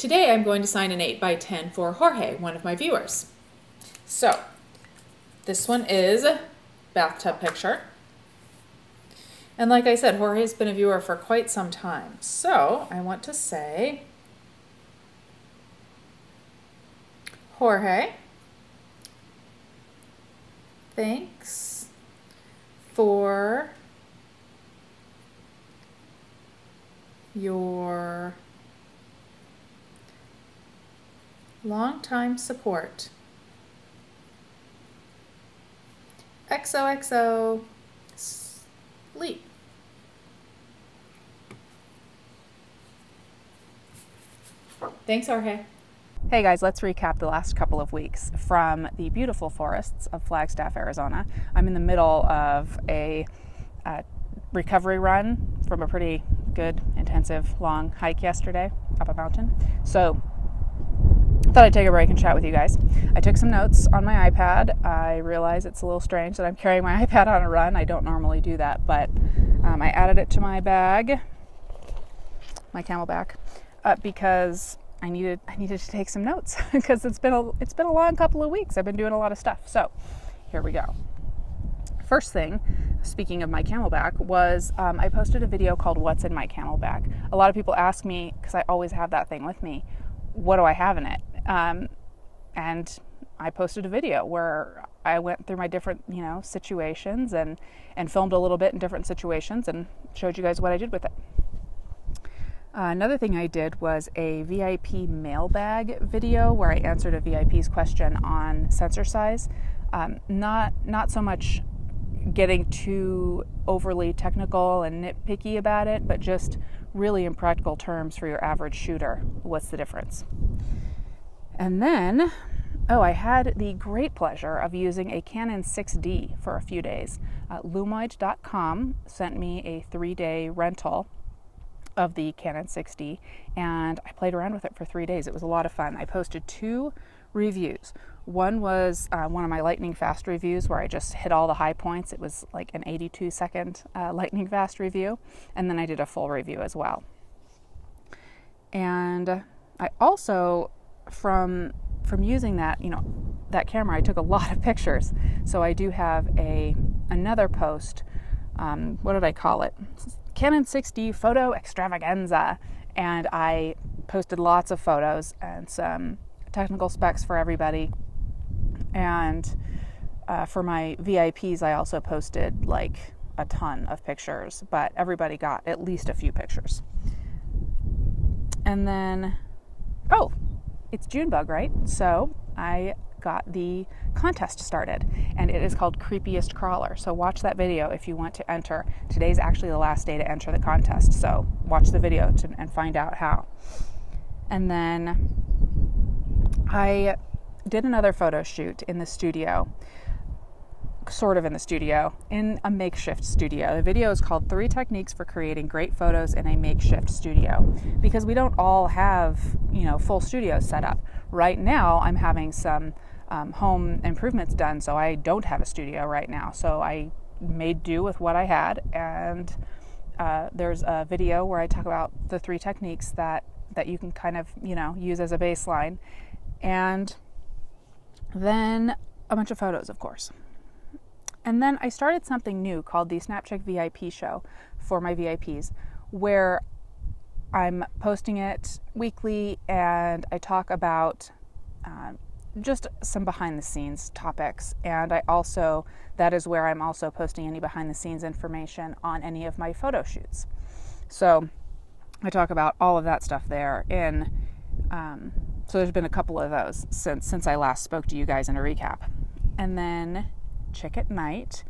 Today I'm going to sign an 8x10 for Jorge, one of my viewers. So, this one is a bathtub picture. And like I said, Jorge's been a viewer for quite some time. So, I want to say, Jorge, thanks for your long-time support. XOXO, Leigh. Thanks, Jorge. Hey guys, let's recap the last couple of weeks from the beautiful forests of Flagstaff, Arizona. I'm in the middle of a recovery run from a pretty good, intensive, long hike yesterday up a mountain. So I thought I'd take a break and chat with you guys. I took some notes on my iPad. I realize it's a little strange that I'm carrying my iPad on a run. I don't normally do that, but I added it to my bag, my Camelback, because I needed to take some notes because it's been a long couple of weeks. I've been doing a lot of stuff. So here we go. First thing, speaking of my Camelback, was I posted a video called What's in My Camelback. A lot of people ask me, because I always have that thing with me, what do I have in it? And I posted a video where I went through my different, situations and filmed a little bit in different situations and showed you guys what I did with it. Another thing I did was a VIP mailbag video where I answered a VIP's question on sensor size. Not so much getting too overly technical and nitpicky about it, but just really in practical terms for your average shooter. What's the difference? And then, I had the great pleasure of using a Canon 6D for a few days. Lumoid.com sent me a 3-day rental of the Canon 6D, and I played around with it for 3 days. It was a lot of fun. I posted 2 reviews. One was one of my lightning fast reviews where I just hit all the high points. It was like an 82-second lightning fast review, and then I did a full review as well. And I also, from using that, that camera, I took a lot of pictures. So I do have another post. What did I call it? Canon 6D Photo Extravaganza, and I posted lots of photos and some technical specs for everybody. And for my VIPs, I also posted like a ton of pictures, but everybody got at least a few pictures. And then, it's Junebug, right? So I got the contest started, and it is called Creepiest Crawler. So watch that video if you want to enter. Today's actually the last day to enter the contest, so watch the video and find out how. And then I did another photo shoot in the studio, sort of in the studio, in a makeshift studio. The video is called 3 Techniques for Creating Great Photos in a Makeshift Studio, because we don't all have, full studios set up. Right now, I'm having some home improvements done, so I don't have a studio right now. So I made do with what I had, and there's a video where I talk about the 3 techniques that you can kind of, use as a baseline, and then a bunch of photos, of course. And then I started something new called the Snapcheck VIP show for my VIPs, where I'm posting it weekly, and I talk about just some behind the scenes topics. And that is where I'm also posting any behind the scenes information on any of my photo shoots. So I talk about all of that stuff there so there's been a couple of those since I last spoke to you guys in a recap. And then Chick at Night,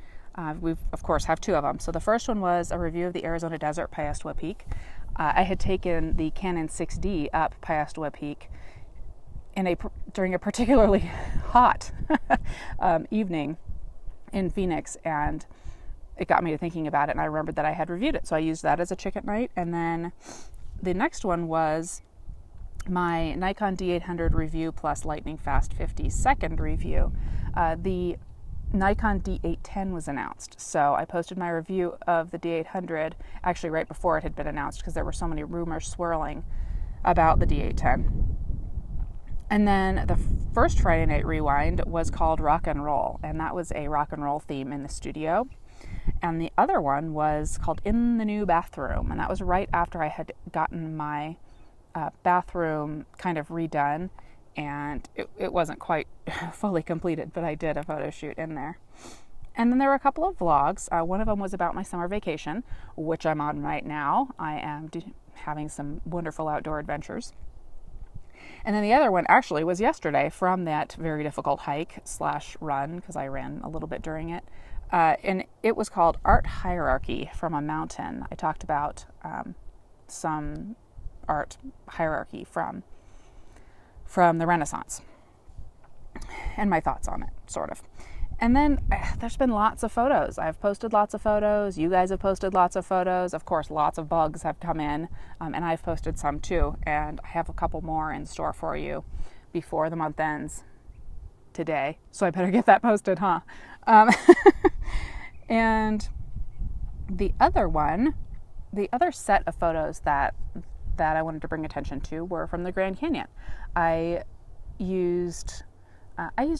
we of course have 2 of them. So the first one was a review of the Arizona Desert, Piestewa Peak. I had taken the Canon 6D up Piestewa Peak during a particularly hot evening in Phoenix, and it got me to thinking about it, and I remembered that I had reviewed it, so I used that as a Chick at Night. And then the next one was my Nikon D800 review plus lightning fast 50-second review. The Nikon D810 was announced, so I posted my review of the D800 actually right before it had been announced, because there were so many rumors swirling about the D810. And then the first Friday Night Rewind was called Rock and Roll, and that was a rock and roll theme in the studio. And the other one was called In the New Bathroom, and that was right after I had gotten my bathroom kind of redone, and it wasn't quite fully completed, but I did a photo shoot in there. And then there were a couple of vlogs. One of them was about my summer vacation, which I'm on right now. I am having some wonderful outdoor adventures. And then the other one actually was yesterday from that very difficult hike / run, because I ran a little bit during it. And it was called Art Hierarchy from a Mountain. I talked about some art hierarchy from the Renaissance and my thoughts on it, sort of. And then there's been lots of photos. I've posted lots of photos. You guys have posted lots of photos. Of course, lots of bugs have come in, and I've posted some too. And I have a couple more in store for you before the month ends today. So I better get that posted, huh? And the other set of photos that I wanted to bring attention to were from the Grand Canyon. I used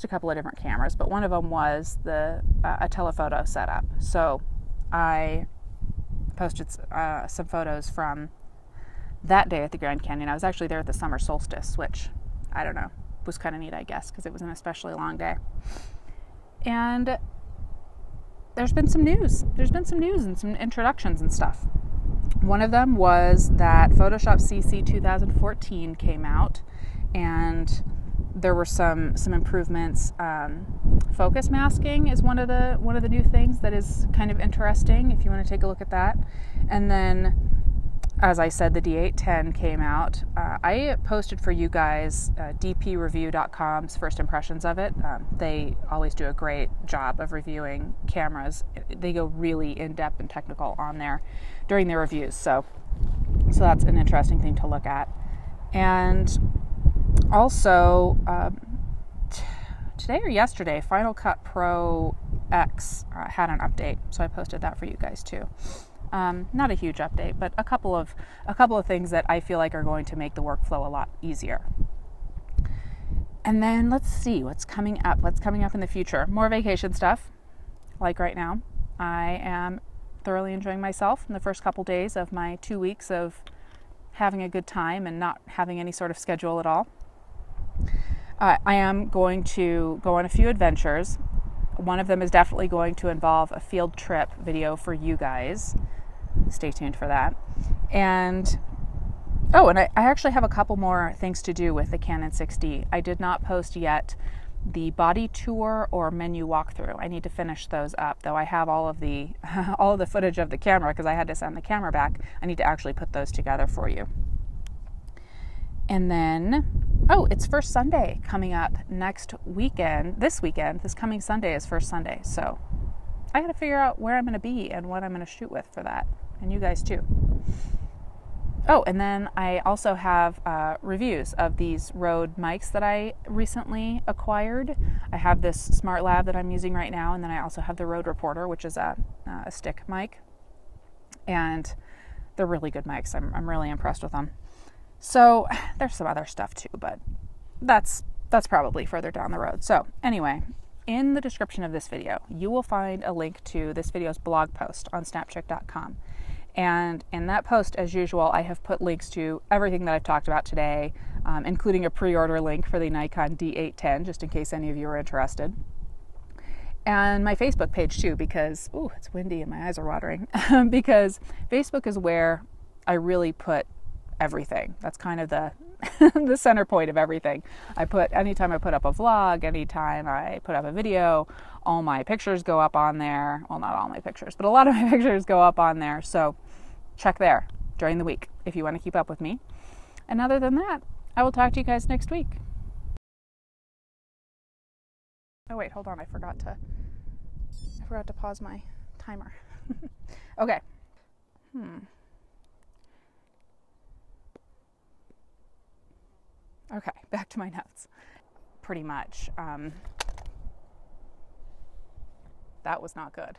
a couple of different cameras, but one of them was a telephoto setup. So I posted some photos from that day at the Grand Canyon. I was actually there at the summer solstice, which, I don't know, was kind of neat, I guess, because it was an especially long day. And there's been some news. There's been some news and some introductions and stuff. One of them was that Photoshop CC 2014 came out, and there were some improvements. Focus masking is one of the new things that is kind of interesting if you want to take a look at that. And then, as I said, the D810 came out. I posted for you guys dpreview.com's first impressions of it. They always do a great job of reviewing cameras. They go really in-depth and technical on there during their reviews. So that's an interesting thing to look at. And also, today or yesterday, Final Cut Pro X had an update, so I posted that for you guys too. Not a huge update, but a couple of things that I feel like are going to make the workflow a lot easier. And then let's see what's coming up. What's coming up in the future? More vacation stuff. Like right now, I am thoroughly enjoying myself in the first couple days of my 2 weeks of having a good time and not having any sort of schedule at all. I am going to go on a few adventures. One of them is definitely going to involve a field trip video for you guys. Stay tuned for that. And I actually have a couple more things to do with the Canon 6D. I did not post yet the body tour or menu walkthrough. I need to finish those up, though I have all of the footage of the camera because I had to send the camera back. I need to actually put those together for you. And then, it's First Sunday coming up next weekend. This coming Sunday is First Sunday. So I got to figure out where I'm going to be and what I'm going to shoot with for that. And you guys too. And then I also have reviews of these Rode mics that I recently acquired. I have this Smart Lab that I'm using right now, and then I also have the Rode Reporter, which is a stick mic. And they're really good mics. I'm really impressed with them. So there's some other stuff too, but that's probably further down the road. So anyway, in the description of this video, you will find a link to this video's blog post on snapchick.com. And in that post, as usual, I have put links to everything that I've talked about today, including a pre-order link for the Nikon D810, just in case any of you are interested. And my Facebook page too, because, it's windy and my eyes are watering, because Facebook is where I really put everything. That's kind of the the center point of everything. Anytime I put up a vlog, anytime I put up a video, all my pictures go up on there. Well, not all my pictures, but a lot of my pictures go up on there. So check there during the week if you want to keep up with me. And other than that, I will talk to you guys next week. Oh wait, hold on. I forgot to pause my timer. Okay. Okay, back to my notes. Pretty much. That was not good.